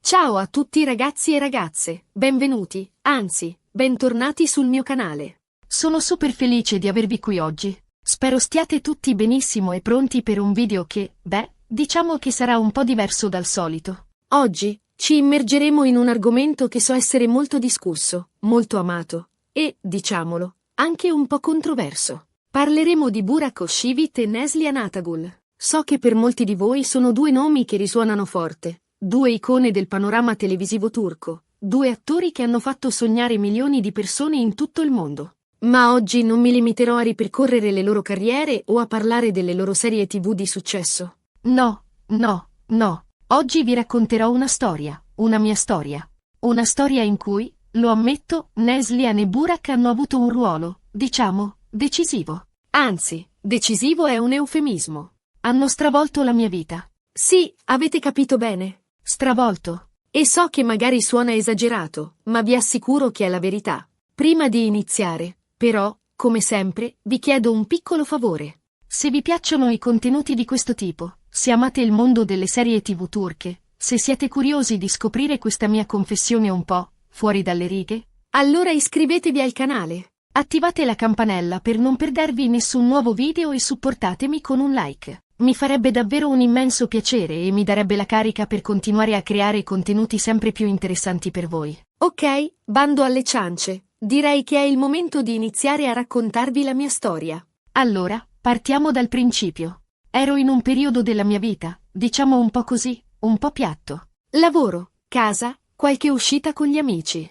Ciao a tutti ragazzi e ragazze, benvenuti, anzi, bentornati sul mio canale. Sono super felice di avervi qui oggi. Spero stiate tutti benissimo e pronti per un video che, diciamo che sarà un po' diverso dal solito. Oggi ci immergeremo in un argomento che so essere molto discusso, molto amato e, diciamolo, anche un po' controverso. Parleremo di Burak Özçivit e Neslihan Atagul. So che per molti di voi sono due nomi che risuonano forte, due icone del panorama televisivo turco, due attori che hanno fatto sognare milioni di persone in tutto il mondo. Ma oggi non mi limiterò a ripercorrere le loro carriere o a parlare delle loro serie TV di successo. No. Oggi vi racconterò una storia, una mia storia. Una storia in cui, lo ammetto, Neslihan e Burak hanno avuto un ruolo, diciamo, decisivo. Anzi, decisivo è un eufemismo. Hanno stravolto la mia vita. Sì, avete capito bene. Stravolto. E so che magari suona esagerato, ma vi assicuro che è la verità. Prima di iniziare, però, come sempre, vi chiedo un piccolo favore. Se vi piacciono i contenuti di questo tipo, se amate il mondo delle serie TV turche, se siete curiosi di scoprire questa mia confessione un po' fuori dalle righe, allora iscrivetevi al canale. Attivate la campanella per non perdervi nessun nuovo video e supportatemi con un like. Mi farebbe davvero un immenso piacere e mi darebbe la carica per continuare a creare contenuti sempre più interessanti per voi. Ok, bando alle ciance. Direi che è il momento di iniziare a raccontarvi la mia storia. Allora, partiamo dal principio. Ero in un periodo della mia vita, diciamo un po' così, un po' piatto. Lavoro, casa, qualche uscita con gli amici.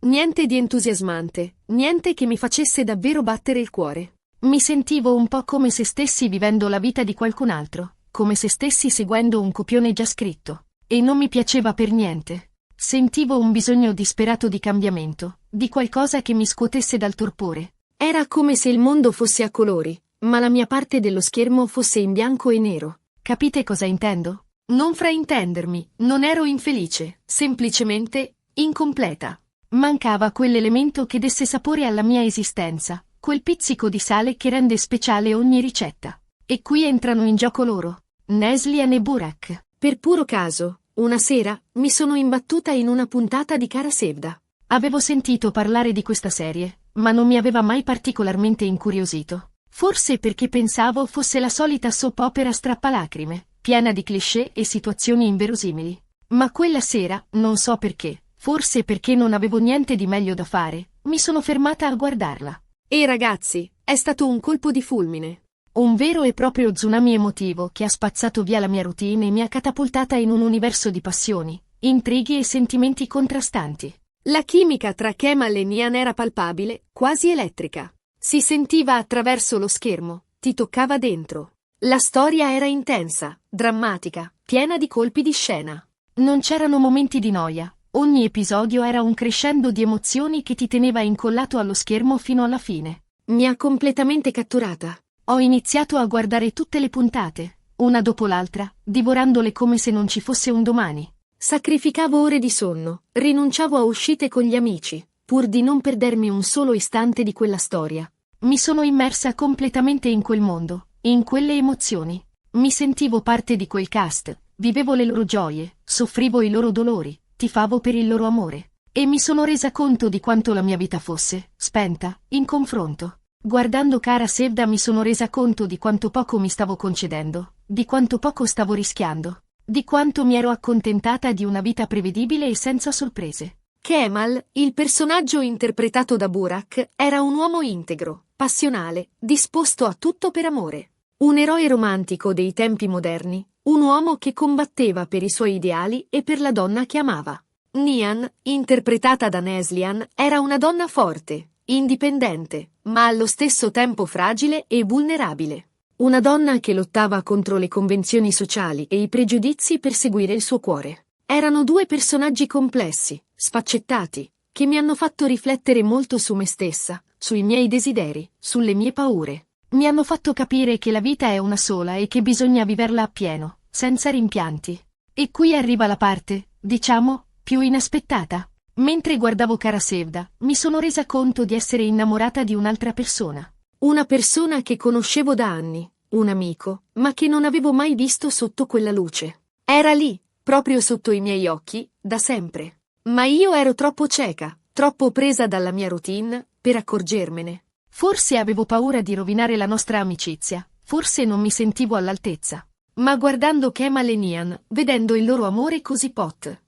Niente di entusiasmante, niente che mi facesse davvero battere il cuore. Mi sentivo un po' come se stessi vivendo la vita di qualcun altro, come se stessi seguendo un copione già scritto. E non mi piaceva per niente. Sentivo un bisogno disperato di cambiamento, di qualcosa che mi scuotesse dal torpore. Era come se il mondo fosse a colori, ma la mia parte dello schermo fosse in bianco e nero. Capite cosa intendo? Non fraintendermi, non ero infelice, semplicemente incompleta. Mancava quell'elemento che desse sapore alla mia esistenza, quel pizzico di sale che rende speciale ogni ricetta. E qui entrano in gioco loro, Neslihan e Burak. Per puro caso, una sera, mi sono imbattuta in una puntata di Kara Sevda. Avevo sentito parlare di questa serie, ma non mi aveva mai particolarmente incuriosito. Forse perché pensavo fosse la solita soap opera strappalacrime, piena di cliché e situazioni inverosimili. Ma quella sera, non so perché, forse perché non avevo niente di meglio da fare, mi sono fermata a guardarla. E ragazzi, è stato un colpo di fulmine. Un vero e proprio tsunami emotivo che ha spazzato via la mia routine e mi ha catapultata in un universo di passioni, intrighi e sentimenti contrastanti. La chimica tra Kemal e Nihan era palpabile, quasi elettrica. Si sentiva attraverso lo schermo, ti toccava dentro. La storia era intensa, drammatica, piena di colpi di scena. Non c'erano momenti di noia. Ogni episodio era un crescendo di emozioni che ti teneva incollato allo schermo fino alla fine. Mi ha completamente catturata. Ho iniziato a guardare tutte le puntate, una dopo l'altra, divorandole come se non ci fosse un domani. Sacrificavo ore di sonno, rinunciavo a uscite con gli amici, pur di non perdermi un solo istante di quella storia. Mi sono immersa completamente in quel mondo, in quelle emozioni. Mi sentivo parte di quel cast, vivevo le loro gioie, soffrivo i loro dolori. Tifavo per il loro amore. E mi sono resa conto di quanto la mia vita fosse spenta, in confronto. Guardando Kara Sevda mi sono resa conto di quanto poco mi stavo concedendo, di quanto poco stavo rischiando, di quanto mi ero accontentata di una vita prevedibile e senza sorprese. Kemal, il personaggio interpretato da Burak, era un uomo integro, passionale, disposto a tutto per amore. Un eroe romantico dei tempi moderni. Un uomo che combatteva per i suoi ideali e per la donna che amava. Nihan, interpretata da Neslihan, era una donna forte, indipendente, ma allo stesso tempo fragile e vulnerabile. Una donna che lottava contro le convenzioni sociali e i pregiudizi per seguire il suo cuore. Erano due personaggi complessi, sfaccettati, che mi hanno fatto riflettere molto su me stessa, sui miei desideri, sulle mie paure. Mi hanno fatto capire che la vita è una sola e che bisogna viverla appieno, senza rimpianti. E qui arriva la parte, diciamo, più inaspettata. Mentre guardavo Kara Sevda, mi sono resa conto di essere innamorata di un'altra persona. Una persona che conoscevo da anni, un amico, ma che non avevo mai visto sotto quella luce. Era lì, proprio sotto i miei occhi, da sempre. Ma io ero troppo cieca, troppo presa dalla mia routine, per accorgermene. Forse avevo paura di rovinare la nostra amicizia, forse non mi sentivo all'altezza. Ma guardando Kemal e Nian, vedendo il loro amore così potente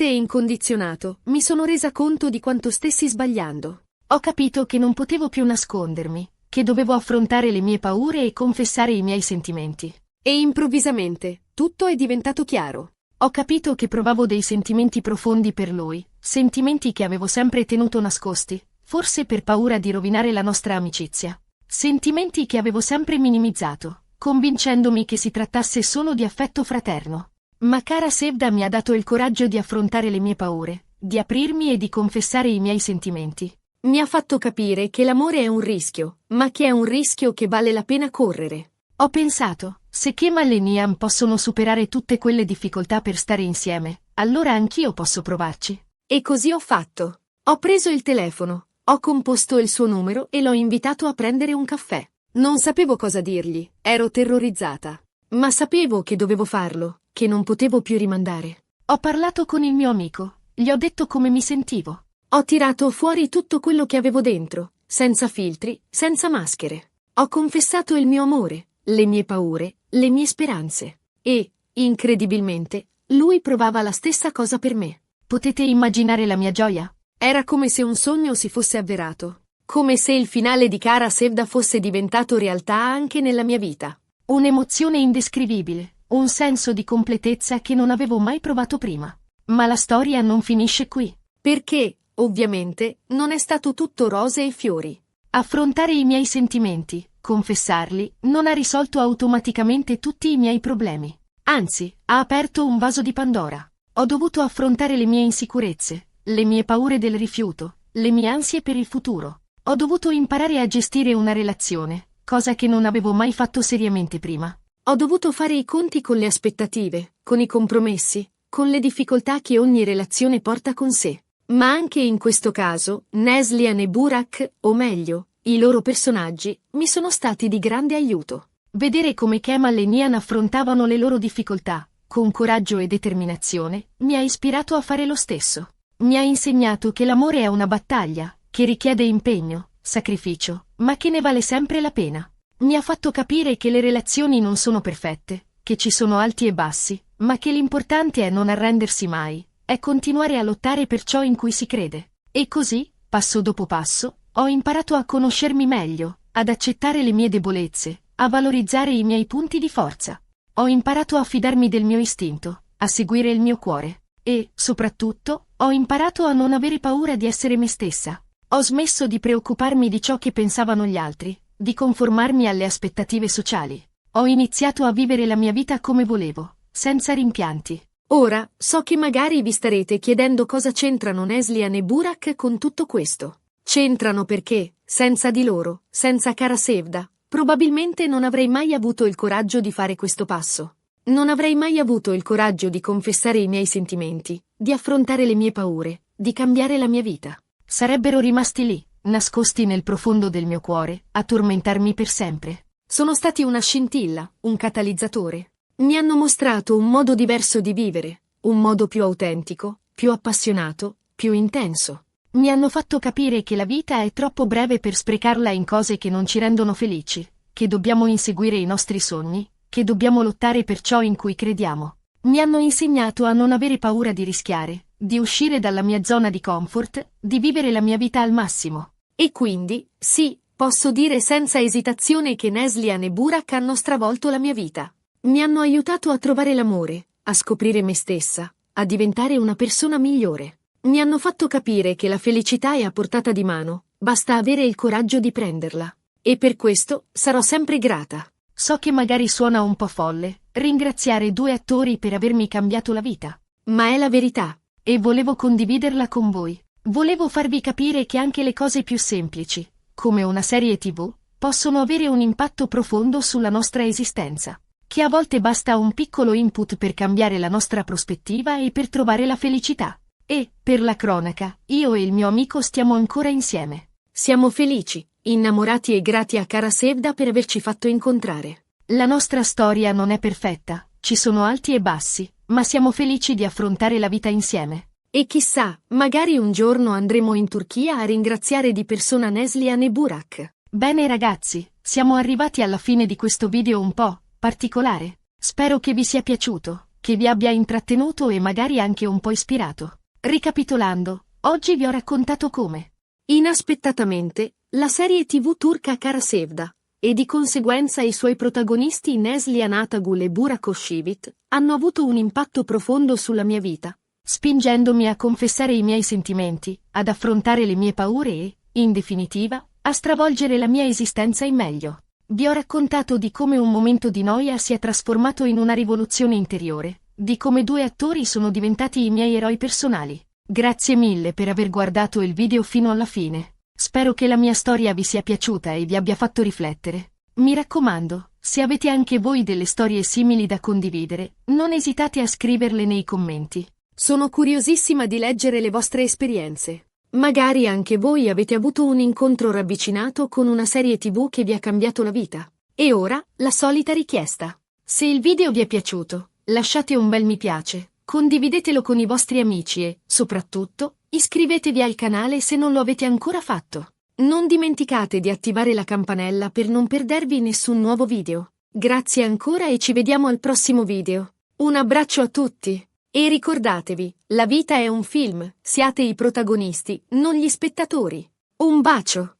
e incondizionato, mi sono resa conto di quanto stessi sbagliando. Ho capito che non potevo più nascondermi, che dovevo affrontare le mie paure e confessare i miei sentimenti. E improvvisamente, tutto è diventato chiaro. Ho capito che provavo dei sentimenti profondi per lui, sentimenti che avevo sempre tenuto nascosti, forse per paura di rovinare la nostra amicizia. Sentimenti che avevo sempre minimizzato, convincendomi che si trattasse solo di affetto fraterno. Ma cara Sevda mi ha dato il coraggio di affrontare le mie paure, di aprirmi e di confessare i miei sentimenti. Mi ha fatto capire che l'amore è un rischio, ma che è un rischio che vale la pena correre. Ho pensato, se Kemal e Nian possono superare tutte quelle difficoltà per stare insieme, allora anch'io posso provarci. E così ho fatto. Ho preso il telefono, ho composto il suo numero e l'ho invitato a prendere un caffè. Non sapevo cosa dirgli, ero terrorizzata. Ma sapevo che dovevo farlo, che non potevo più rimandare. Ho parlato con il mio amico, gli ho detto come mi sentivo. Ho tirato fuori tutto quello che avevo dentro, senza filtri, senza maschere. Ho confessato il mio amore, le mie paure, le mie speranze. E, incredibilmente, lui provava la stessa cosa per me. Potete immaginare la mia gioia? Era come se un sogno si fosse avverato. Come se il finale di Kara Sevda fosse diventato realtà anche nella mia vita. Un'emozione indescrivibile, un senso di completezza che non avevo mai provato prima. Ma la storia non finisce qui. Perché, ovviamente, non è stato tutto rose e fiori. Affrontare i miei sentimenti, confessarli, non ha risolto automaticamente tutti i miei problemi. Anzi, ha aperto un vaso di Pandora. Ho dovuto affrontare le mie insicurezze, le mie paure del rifiuto, le mie ansie per il futuro. Ho dovuto imparare a gestire una relazione, cosa che non avevo mai fatto seriamente prima. Ho dovuto fare i conti con le aspettative, con i compromessi, con le difficoltà che ogni relazione porta con sé. Ma anche in questo caso, Neslihan e Burak, o meglio, i loro personaggi, mi sono stati di grande aiuto. Vedere come Kemal e Nian affrontavano le loro difficoltà, con coraggio e determinazione, mi ha ispirato a fare lo stesso. Mi ha insegnato che l'amore è una battaglia, che richiede impegno, sacrificio, ma che ne vale sempre la pena. Mi ha fatto capire che le relazioni non sono perfette, che ci sono alti e bassi, ma che l'importante è non arrendersi mai, è continuare a lottare per ciò in cui si crede. E così, passo dopo passo, ho imparato a conoscermi meglio, ad accettare le mie debolezze, a valorizzare i miei punti di forza. Ho imparato a fidarmi del mio istinto, a seguire il mio cuore. E, soprattutto, ho imparato a non avere paura di essere me stessa. Ho smesso di preoccuparmi di ciò che pensavano gli altri, di conformarmi alle aspettative sociali. Ho iniziato a vivere la mia vita come volevo, senza rimpianti. Ora, so che magari vi starete chiedendo cosa c'entrano Neslihan e Burak con tutto questo. C'entrano perché, senza di loro, senza Kara Sevda, probabilmente non avrei mai avuto il coraggio di fare questo passo. Non avrei mai avuto il coraggio di confessare i miei sentimenti, di affrontare le mie paure, di cambiare la mia vita. Sarebbero rimasti lì, nascosti nel profondo del mio cuore, a tormentarmi per sempre. Sono stati una scintilla, un catalizzatore. Mi hanno mostrato un modo diverso di vivere, un modo più autentico, più appassionato, più intenso. Mi hanno fatto capire che la vita è troppo breve per sprecarla in cose che non ci rendono felici, che dobbiamo inseguire i nostri sogni, che dobbiamo lottare per ciò in cui crediamo. Mi hanno insegnato a non avere paura di rischiare, di uscire dalla mia zona di comfort, di vivere la mia vita al massimo. E quindi, sì, posso dire senza esitazione che Neslihan e Burak hanno stravolto la mia vita. Mi hanno aiutato a trovare l'amore, a scoprire me stessa, a diventare una persona migliore. Mi hanno fatto capire che la felicità è a portata di mano, basta avere il coraggio di prenderla. E per questo sarò sempre grata. So che magari suona un po' folle, ringraziare due attori per avermi cambiato la vita. Ma è la verità. E volevo condividerla con voi. Volevo farvi capire che anche le cose più semplici, come una serie TV, possono avere un impatto profondo sulla nostra esistenza. Che a volte basta un piccolo input per cambiare la nostra prospettiva e per trovare la felicità. E, per la cronaca, io e il mio amico stiamo ancora insieme. Siamo felici, innamorati e grati a Kara Sevda per averci fatto incontrare. La nostra storia non è perfetta, ci sono alti e bassi, ma siamo felici di affrontare la vita insieme. E chissà, magari un giorno andremo in Turchia a ringraziare di persona Neslihan e Burak. Bene ragazzi, siamo arrivati alla fine di questo video un po' particolare. Spero che vi sia piaciuto, che vi abbia intrattenuto e magari anche un po' ispirato. Ricapitolando, oggi vi ho raccontato come, inaspettatamente, la serie TV turca Kara Sevda, e di conseguenza i suoi protagonisti Neslihan Atagul e Burak Özçivit, hanno avuto un impatto profondo sulla mia vita, spingendomi a confessare i miei sentimenti, ad affrontare le mie paure e, in definitiva, a stravolgere la mia esistenza in meglio. Vi ho raccontato di come un momento di noia si è trasformato in una rivoluzione interiore, di come due attori sono diventati i miei eroi personali. Grazie mille per aver guardato il video fino alla fine. Spero che la mia storia vi sia piaciuta e vi abbia fatto riflettere. Mi raccomando, se avete anche voi delle storie simili da condividere, non esitate a scriverle nei commenti. Sono curiosissima di leggere le vostre esperienze. Magari anche voi avete avuto un incontro ravvicinato con una serie TV che vi ha cambiato la vita. E ora, la solita richiesta. Se il video vi è piaciuto, lasciate un bel mi piace, condividetelo con i vostri amici e, soprattutto, iscrivetevi al canale se non lo avete ancora fatto. Non dimenticate di attivare la campanella per non perdervi nessun nuovo video. Grazie ancora e ci vediamo al prossimo video. Un abbraccio a tutti! E ricordatevi, la vita è un film, siate i protagonisti, non gli spettatori. Un bacio!